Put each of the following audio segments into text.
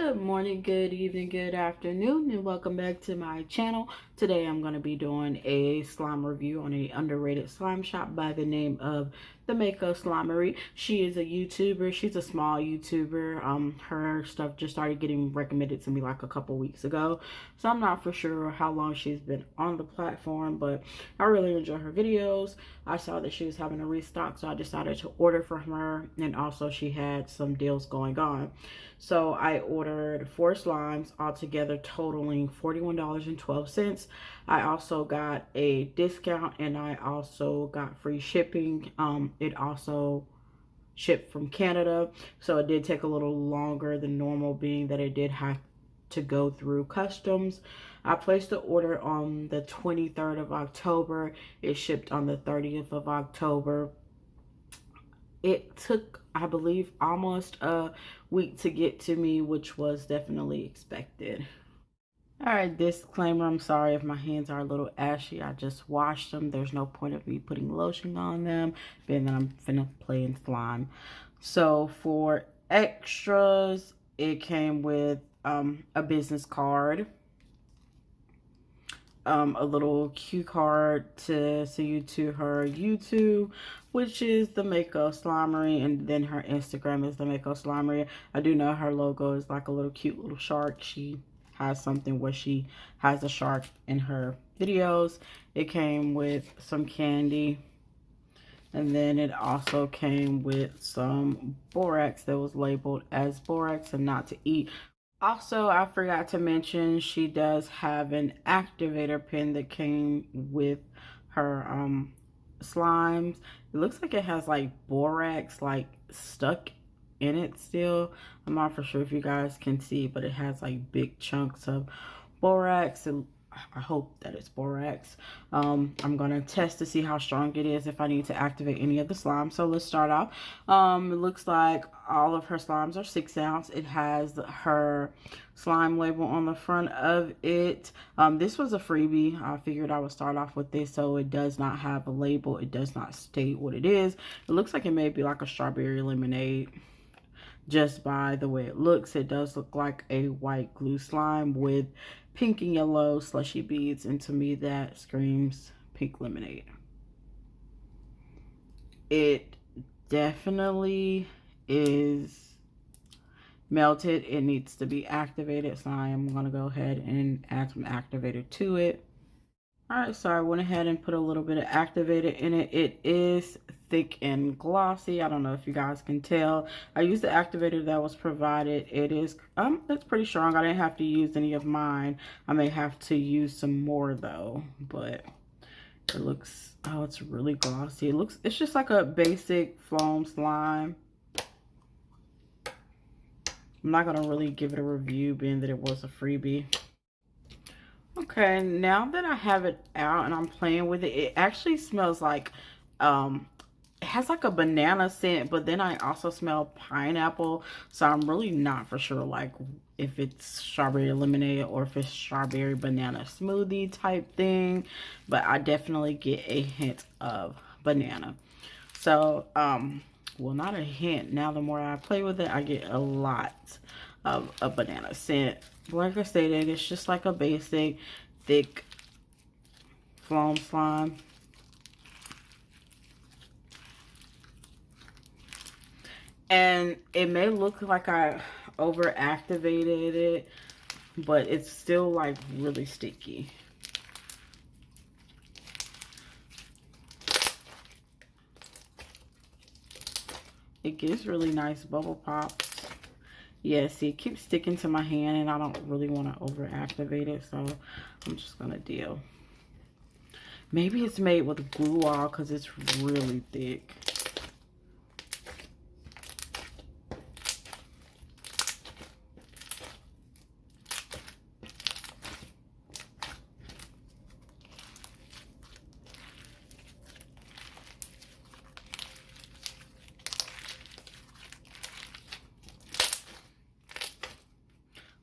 Good morning, good evening, good afternoon, and welcome back to my channel. Today I'm going to be doing a slime review on a underrated slime shop by the name of the MAKO Slimery. She is a YouTuber. She's a small YouTuber. Her stuff just started getting recommended to me like a couple weeks ago, so I'm not for sure how long she's been on the platform, but I really enjoy her videos. I saw that she was having a restock, so I decided to order from her, and also she had some deals going on. So I ordered 4 slimes, altogether totaling $41.12. I also got a discount, and I also got free shipping. It also shipped from Canada, so it did take a little longer than normal, being that it did have to go through customs. I placed the order on the 23rd of October. It shipped on the 30th of October. It took, I believe, almost a week to get to me, which was definitely expected. All right, disclaimer, I'm sorry if my hands are a little ashy. I just washed them. There's no point of me putting lotion on them, being that I'm finna play in slime. So for extras, it came with a business card, a little cue card to send you to her YouTube, which is the MAKO Slimery, and then her Instagram is the MAKO Slimery. I do know her logo is like a little cute little shark. She has something where she has a shark in her videos. It came with some candy, and then it also came with some borax that was labeled as borax and not to eat. Also, I forgot to mention, she does have an activator pen that came with her slimes. It looks like it has like borax like stuck in it still. I'm not for sure if you guys can see, but it has like big chunks of borax, and I hope that it's borax. I'm gonna test to see how strong it is, if I need to activate any of the slime. So let's start off. It looks like all of her slimes are 6 ounce. It has her slime label on the front of it. This was a freebie. I figured I would start off with this, so it does not have a label. It does not state what it is. It looks like it may be like a strawberry lemonade. Just by the way it looks, it does look like a white glue slime with pink and yellow slushy beads, and to me that screams pink lemonade. It definitely is melted. It needs to be activated, so I am going to go ahead and add some activator to it. Alright, so I went ahead and put a little bit of activator in it. It is thick and glossy. I don't know if you guys can tell. I used the activator that was provided. It is, it's pretty strong. I didn't have to use any of mine. I may have to use some more though, but it looks, oh, it's really glossy. It's just like a basic foam slime. I'm not going to really give it a review, being that it was a freebie. Okay, now that I have it out and I'm playing with it, it actually smells like, it has like a banana scent, but then I also smell pineapple. So I'm really not for sure like if it's strawberry lemonade or if it's strawberry banana smoothie type thing. But I definitely get a hint of banana. So, well, not a hint. Now the more I play with it, I get a lot of a banana scent. Like I stated, it's just like a basic thick foam slime. And it may look like I over activated it, but it's still like really sticky. It gives really nice bubble pops. Yeah, see, it keeps sticking to my hand, and I don't really want to over activate it, so I'm just gonna deal. Maybe it's made with glue all because it's really thick.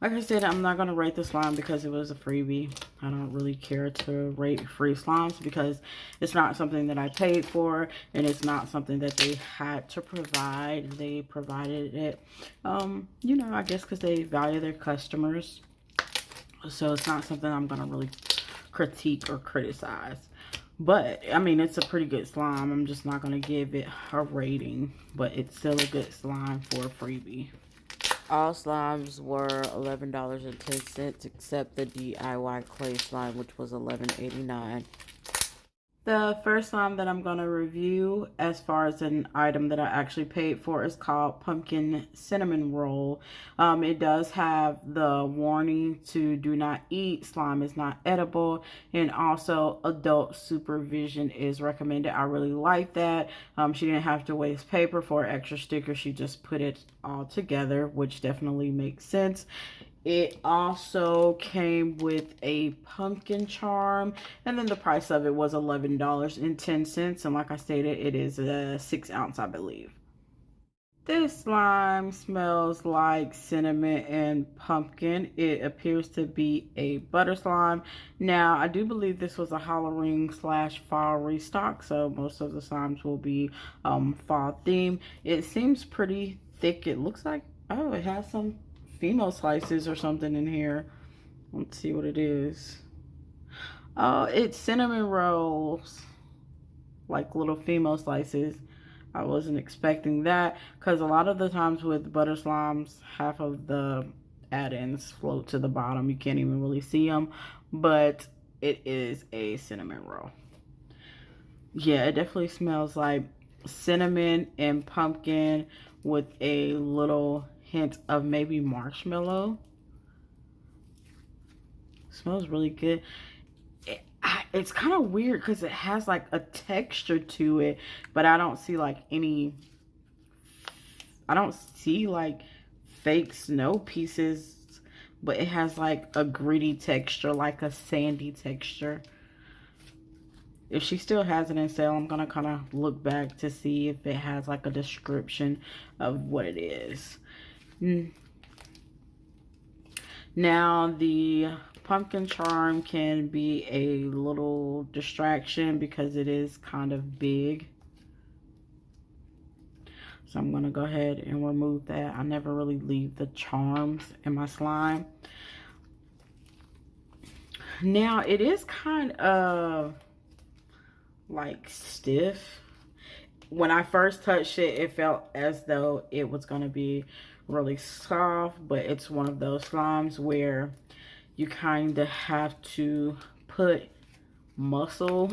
Like I said, I'm not going to rate the slime because it was a freebie. I don't really care to rate free slimes because it's not something that I paid for, and it's not something that they had to provide. They provided it, you know, I guess because they value their customers. So it's not something I'm going to really critique or criticize. But, I mean, it's a pretty good slime. I'm just not going to give it a rating, but it's still a good slime for a freebie. All slimes were $11.10 except the DIY clay slime, which was $11.89. The first slime that I'm going to review as far as an item that I actually paid for is called Pumpkin Cinnamon Roll. It does have the warning to do not eat, slime is not edible, and also adult supervision is recommended. I really like that. She didn't have to waste paper for an extra sticker. She just put it all together, which definitely makes sense. It also came with a pumpkin charm, and then the price of it was $11.10. And like I stated, it is a 6 ounce, I believe. This slime smells like cinnamon and pumpkin. It appears to be a butter slime. Now, I do believe this was a Halloween / fall restock, so most of the slimes will be fall theme. It seems pretty thick. It looks like, oh, it has some female slices or something in here. Let's see what it is. Oh, it's cinnamon rolls, like little female slices. I wasn't expecting that because a lot of the times with butter slimes, half of the add-ins float to the bottom. You can't even really see them, but it is a cinnamon roll. Yeah, it definitely smells like cinnamon and pumpkin with a little hint of maybe marshmallow. Smells really good. It's kind of weird because it has like a texture to it, but I don't see like any, I don't see like fake snow pieces, but it has like a gritty texture, like a sandy texture. If she still has it in sale, I'm gonna kind of look back to see if it has like a description of what it is. Now, the pumpkin charm can be a little distraction because it is kind of big. So I'm going to go ahead and remove that. I never really leave the charms in my slime. Now, it is kind of like stiff. When I first touched it, it felt as though it was going to be really soft, but it's one of those slimes where you kind of have to put muscle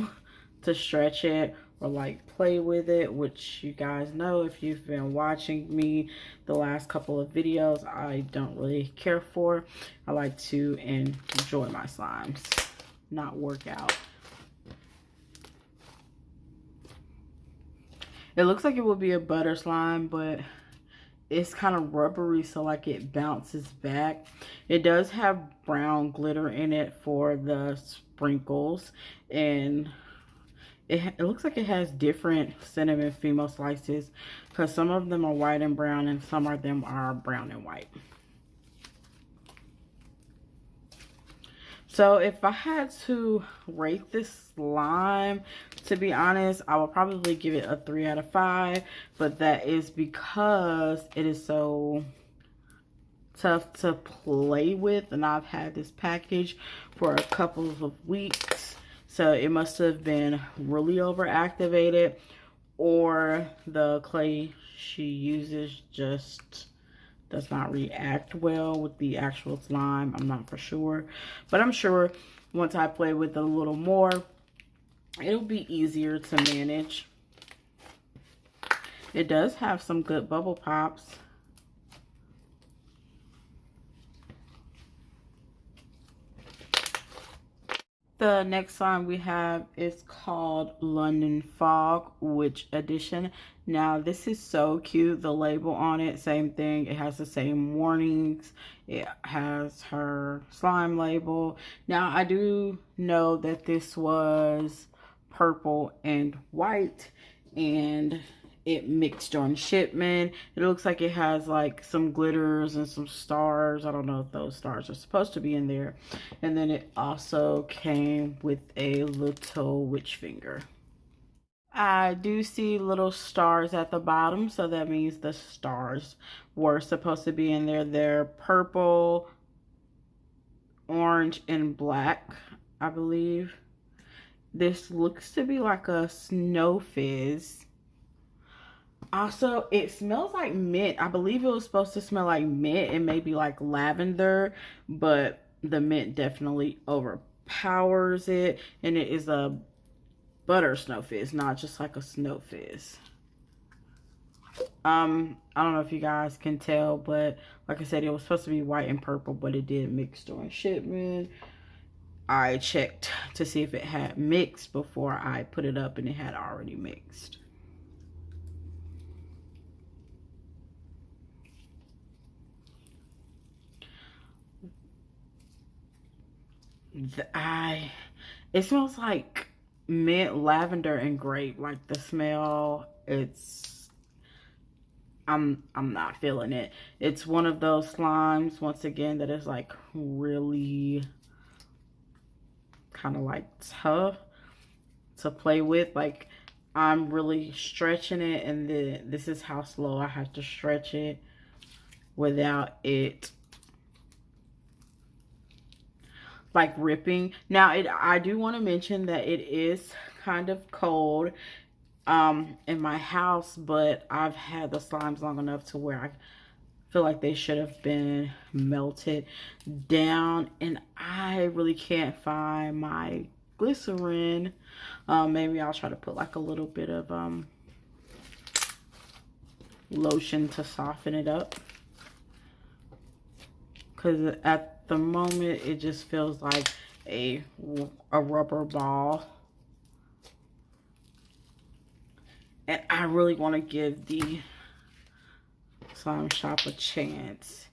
to stretch it or like play with it, which you guys know if you've been watching me the last couple of videos, I don't really care for. I like to enjoy my slimes, not work out. It looks like it would be a butter slime, but it's kind of rubbery, so like it bounces back. It does have brown glitter in it for the sprinkles, and it looks like it has different cinnamon female slices because some of them are white and brown and some of them are brown and white. So if I had to rate this slime, to be honest, I would probably give it a 3 out of 5. But that is because it is so tough to play with. And I've had this package for a couple of weeks. So it must have been really overactivated. Or the clay she uses just does not react well with the actual slime. I'm not for sure, but I'm sure once I play with it a little more, it'll be easier to manage. It does have some good bubble pops. The next slime we have is called London Fog Witch Edition. Now this is so cute. The label on it, same thing. It has the same warnings. It has her slime label. Now I do know that this was purple and white, and it mixed during shipment. It looks like it has like some glitters and some stars. I don't know if those stars are supposed to be in there. And then it also came with a little witch finger. I do see little stars at the bottom, so that means the stars were supposed to be in there. They're purple, orange, and black, I believe. This looks to be like a snow fizz. Also, it smells like mint. I believe it was supposed to smell like mint and maybe like lavender, but the mint definitely overpowers it. And it is a butter snow fizz, not just like a snow fizz. I don't know if you guys can tell, but like I said, it was supposed to be white and purple, but it did mix during shipment. I checked to see if it had mixed before I put it up, and it had already mixed. It smells like mint, lavender, and grape. Like the smell, I'm not feeling it. It's one of those slimes, once again, that is like really kind of like tough to play with. Like I'm really stretching it, and then this is how slow I have to stretch it without it like ripping. Now I do want to mention that it is kind of cold in my house, but I've had the slimes long enough to where I feel like they should have been melted down, and I really can't find my glycerin. Maybe I'll try to put like a little bit of lotion to soften it up, because at the moment it just feels like a rubber ball. And I really want to give the slime shop a chance.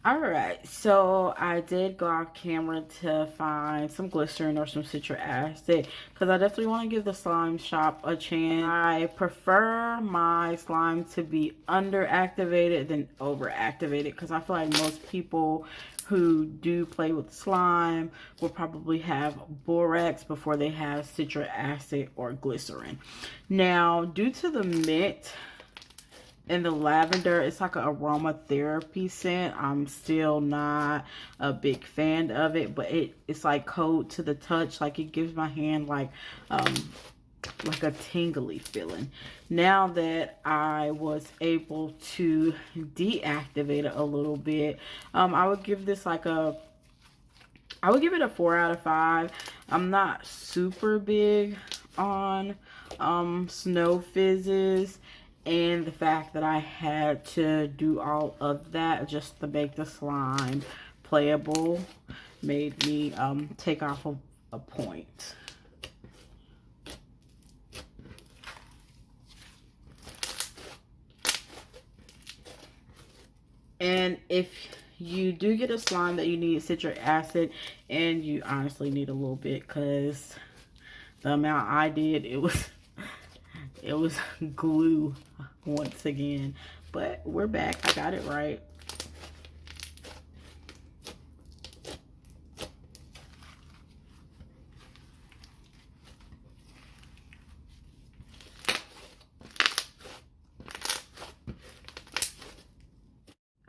Alright, so I did go off camera to find some glycerin or some citric acid, because I definitely want to give the slime shop a chance. I prefer my slime to be underactivated than overactivated, because I feel like most people who do play with slime will probably have borax before they have citric acid or glycerin. Now, due to the mint and the lavender, it's like an aromatherapy scent. I'm still not a big fan of it, but it's like cold to the touch. Like it gives my hand like a tingly feeling. Now that I was able to deactivate it a little bit, I would give this like I would give it a 4 out of 5. I'm not super big on snow fizzes, and the fact that I had to do all of that just to make the slime playable made me take off a point. And if you do get a slime that you need citric acid, and you honestly need a little bit, because the amount I did, it was glue once again. But we're back. I got it right.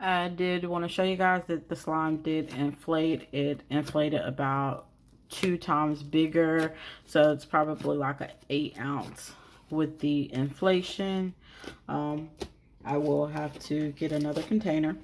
I did want to show you guys that the slime did inflate. It inflated about 2 times bigger, so it's probably like an 8 ounce with the inflation. I will have to get another container.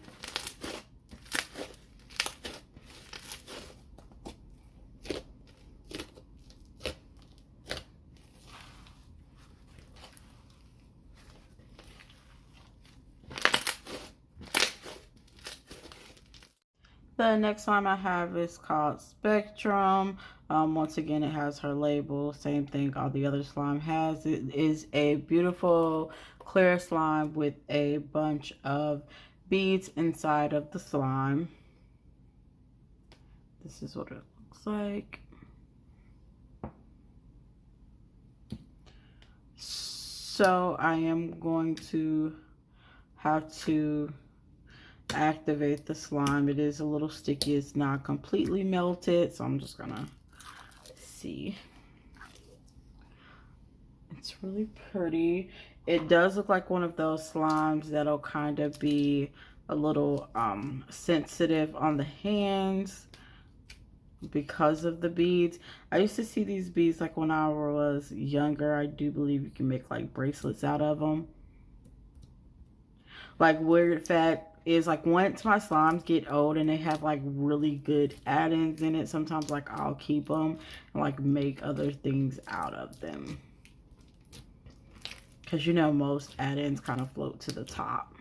The next slime I have is called Spectrum. Once again, it has her label. Same thing all the other slime has. It is a beautiful clear slime with a bunch of beads inside of the slime. This is what it looks like. So I am going to have to activate the slime. It is a little sticky. It's not completely melted, so I'm just gonna see. It's really pretty. It does look like one of those slimes that'll kind of be a little sensitive on the hands because of the beads. I used to see these beads like when I was younger. I do believe you can make like bracelets out of them. Like, weird fact is, like, once my slimes get old and they have like really good add-ins in it, sometimes like I'll keep them and like make other things out of them, because you know most add-ins kind of float to the top.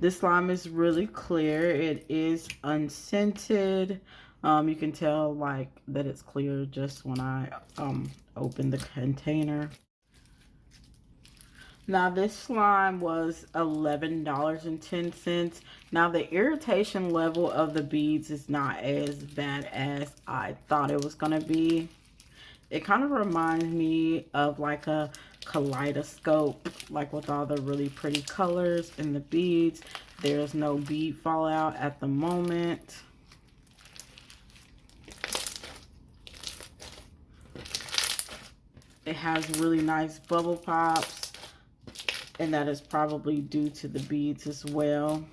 This slime is really clear. It is unscented. You can tell like that it's clear just when I open the container. Now this slime was $11.10. Now the irritation level of the beads is not as bad as I thought it was gonna be. It kind of reminds me of like a kaleidoscope, like with all the really pretty colors in the beads. There's no bead fallout at the moment. It has really nice bubble pops, and that is probably due to the beads as well.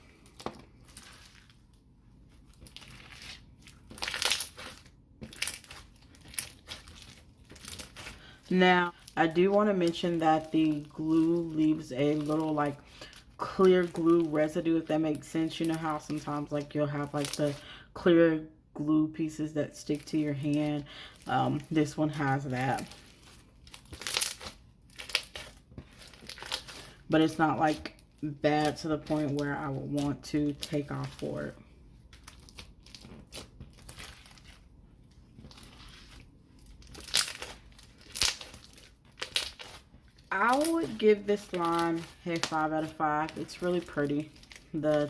Now, I do want to mention that the glue leaves a little like clear glue residue, if that makes sense. You know how sometimes like you'll have like the clear glue pieces that stick to your hand. This one has that. But it's not like bad to the point where I would want to take off for it. I would give this slime a 5 out of 5. It's really pretty. The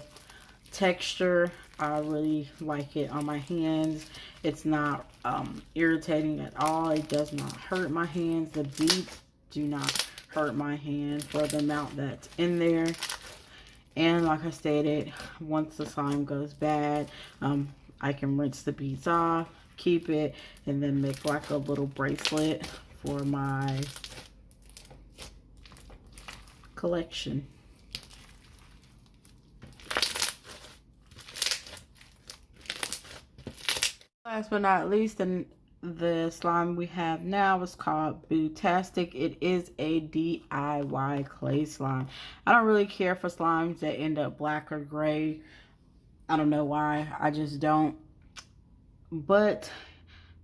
texture, I really like it on my hands. It's not irritating at all. It does not hurt my hands. The beads do not hurt my hand for the amount that's in there. And like I stated, once the slime goes bad, I can rinse the beads off, keep it, and then make like a little bracelet for my collection. Last but not least, the slime we have now is called Bootastic. It is a DIY clay slime. I don't really care for slimes that end up black or gray. I don't know why. I just don't. But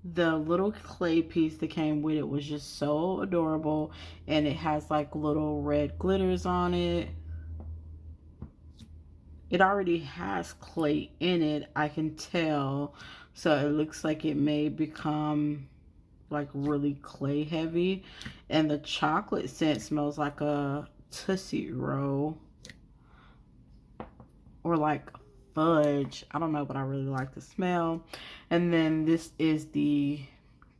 the little clay piece that came with it was just so adorable, and it has like little red glitters on it. It already has clay in it, I can tell, so it looks like it may become like really clay heavy. And the chocolate scent smells like a Tootsie Roll or like fudge. I don't know, but I really like the smell. And then this is the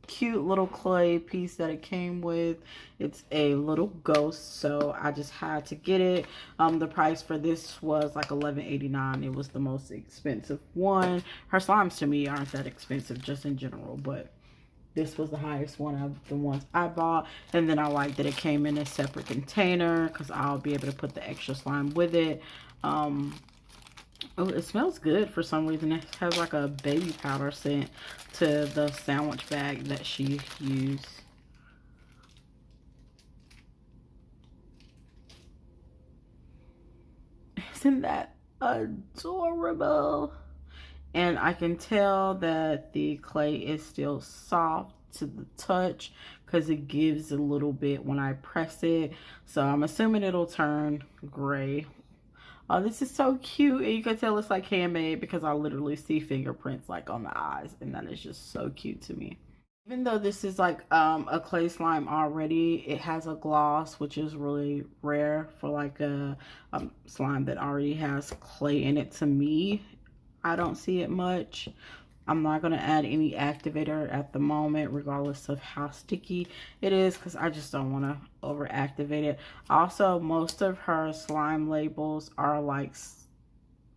cute little clay piece that it came with. It's a little ghost, so I just had to get it. The price for this was like $11.89. It was the most expensive one. Her slimes to me aren't that expensive just in general, but this was the highest one of the ones I bought. And then I like that it came in a separate container because I'll be able to put the extra slime with it. Oh, it smells good for some reason. It has like a baby powder scent to the sandwich bag that she used. Isn't that adorable? And I can tell that the clay is still soft to the touch because it gives a little bit when I press it. So I'm assuming it'll turn gray. Oh, this is so cute. And you can tell it's like handmade because I literally see fingerprints like on the eyes, and that is just so cute to me. Even though this is like a clay slime already, it has a gloss, which is really rare for like a slime that already has clay in it. To me, I don't see it much, I'm not going to add any activator at the moment, regardless of how sticky it is, because I just don't want to over activate it. Also, most of her slime labels are like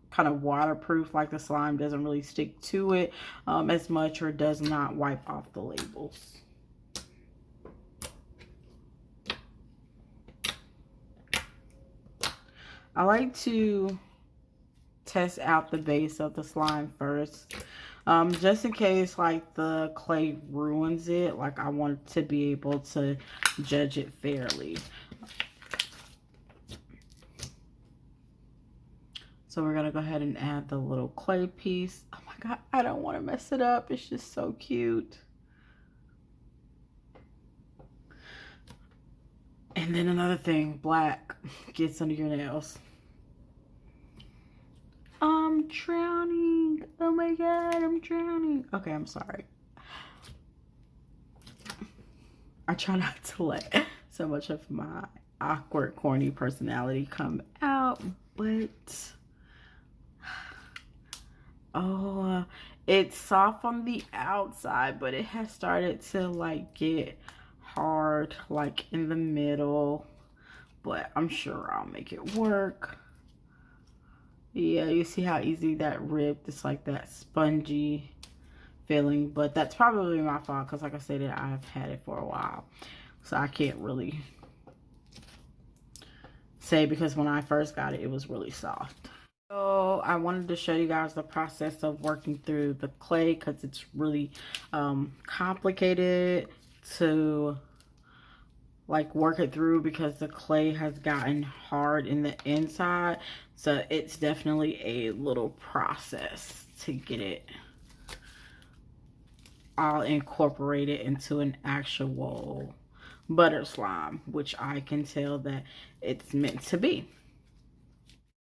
kind of waterproof, like the slime doesn't really stick to it as much, or does not wipe off the labels. I like to test out the base of the slime first, just in case like the clay ruins it. Like, I want to be able to judge it fairly. So we're gonna go ahead and add the little clay piece. Oh my god, I don't want to mess it up. It's just so cute. And then another thing, black gets under your nails. I'm drowning. Oh my god, I'm drowning. Okay, I'm sorry. I try not to let so much of my awkward, corny personality come out, but oh, it's soft on the outside, but it has started to like get hard like in the middle, but I'm sure I'll make it work. Yeah, you see how easy that ripped? It's like that spongy feeling, but that's probably my fault, because like I said, I've had it for a while, so I can't really say, because when I first got it, it was really soft. So I wanted to show you guys the process of working through the clay, because it's really complicated to like work it through, because the clay has gotten hard in the inside. So it's definitely a little process to get it all incorporated into an actual butter slime, which I can tell that it's meant to be.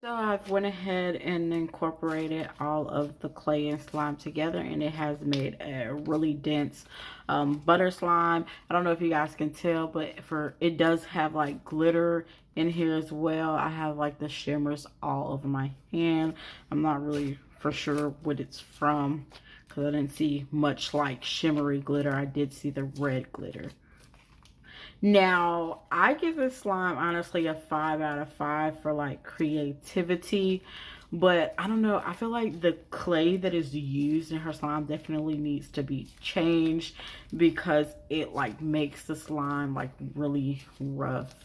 So I've went ahead and incorporated all of the clay and slime together, and it has made a really dense butter slime. I don't know if you guys can tell, but it does have like glitter in here as well. I have like the shimmers all over my hand. I'm not really for sure what it's from, because I didn't see much like shimmery glitter. I did see the red glitter. Now, I give this slime honestly a 5 out of 5 for like creativity, but I don't know, I feel like the clay that is used in her slime definitely needs to be changed, because it like makes the slime like really rough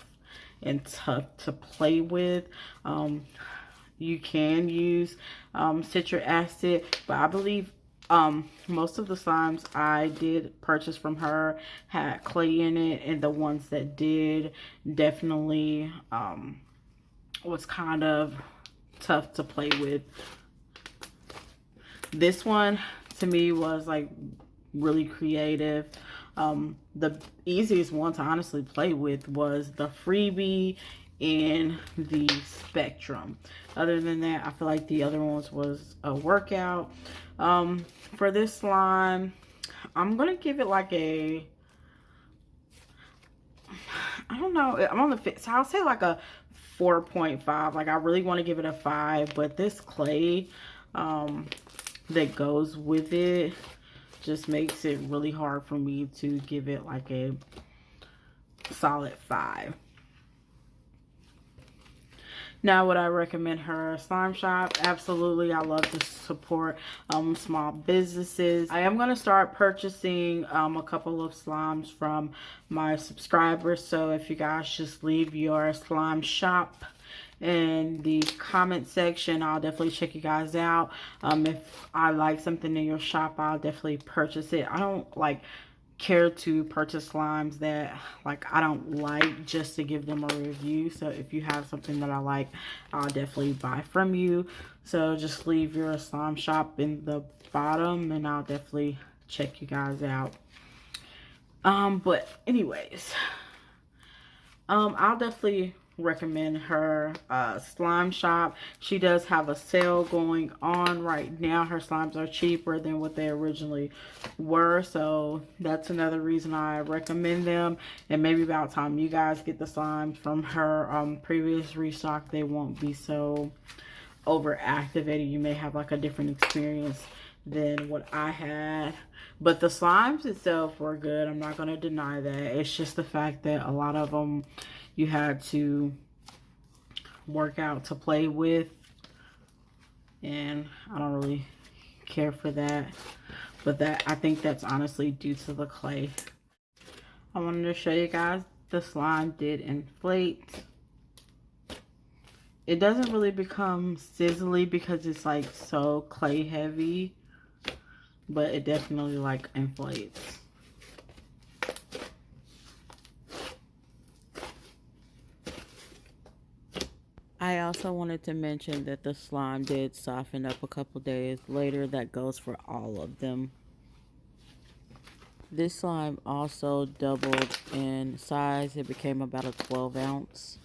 and tough to play with. You can use citric acid, but I believe most of the slimes I did purchase from her had clay in it, and the ones that did definitely was kind of tough to play with. This one to me was like really creative. The easiest one to honestly play with was the Freebie and the Spectrum. Other than that, I feel like the other ones was a workout. For this slime, I'm gonna give it like a, I don't know, I'm on the fit, so I'll say like a 4.5. Like, I really want to give it a 5, but this clay that goes with it just makes it really hard for me to give it like a solid 5. Now, would I recommend her slime shop? Absolutely. I love to support small businesses. I am going to start purchasing a couple of slimes from my subscribers. So if you guys just leave your slime shop in the comment section, I'll definitely check you guys out. If I like something in your shop, I'll definitely purchase it. I don't like care to purchase slimes that like I don't like just to give them a review. So if you have something that I like, I'll definitely buy from you. So just leave your slime shop in the bottom and I'll definitely check you guys out. But anyways, I'll definitely recommend her slime shop. She does have a sale going on right now. Her slimes are cheaper than what they originally were, so that's another reason I recommend them. And maybe about time you guys get the slimes from her previous restock, they won't be so over activated. You may have like a different experience than what I had. But the slimes itself were good. I'm not going to deny that. It's just the fact that a lot of them you had to work out to play with. And I don't really care for that. But that, I think that's honestly due to the clay. I wanted to show you guys the slime did inflate. It doesn't really become sizzly because it's like so clay heavy, but it definitely like inflates. I also wanted to mention that the slime did soften up a couple days later. That goes for all of them. This slime also doubled in size. It became about a 12 ounce.